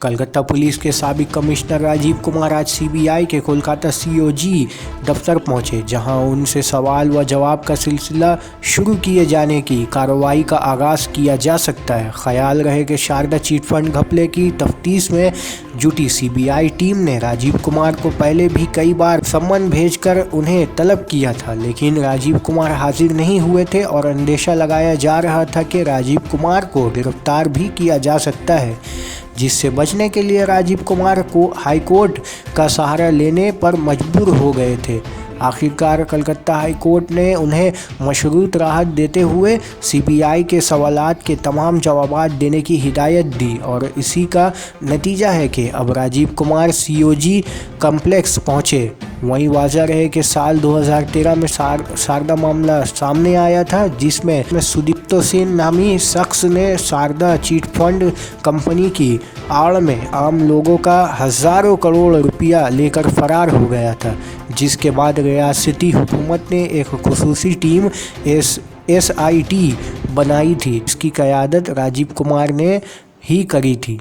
Calcutta police के साबिक commissioner Rajiv Kumar आज सीबीआई के कोलकाता सीओजी दफ्तर पहुंचे, जहां उनसे सवाल व जवाब का सिलसिला शुरू किए जाने की कार्रवाई का आगाज़ किया जा सकता है। ख्याल रहे कि शारदा चिट फंड घपले की तफ्तीश में जुटी सीबीआई टीम ने राजीव कुमार को पहले भी कई बार सम्मन भेजकर उन्हें तलब किया था, लेकिन राजीव कुमार हाजिर नहीं हुए थे और अंदेशा लगाया जा रहा था कि राजीव कुमार को गिरफ्तार भी किया जा सकता है, जिससे बचने के लिए राजीव कुमार को हाईकोर्ट का सहारा लेने पर मजबूर हो गए थे। आखिरकार कलकत्ता हाईकोर्ट ने उन्हें मशरूत राहत देते हुए सीबीआई के सवालात के तमाम जवाबात देने की हिदायत दी और इसी का नतीजा है कि अब राजीव कुमार सीओजी कम्प्लेक्स पहुंचे। वहीं वाज़ह रहे कि साल 2013 में शारदा मामला सामने आया था, जिसमें सुदीप्तो सेन नामी शख्स ने शारदा चिट फंड कंपनी की आड़ में आम लोगों का हज़ारों करोड़ रुपया लेकर फरार हो गया था, जिसके बाद रियासती हुकूमत ने एक खुसूसी टीम SIT बनाई थी। इसकी क़यादत राजीव कुमार ने ही करी थी।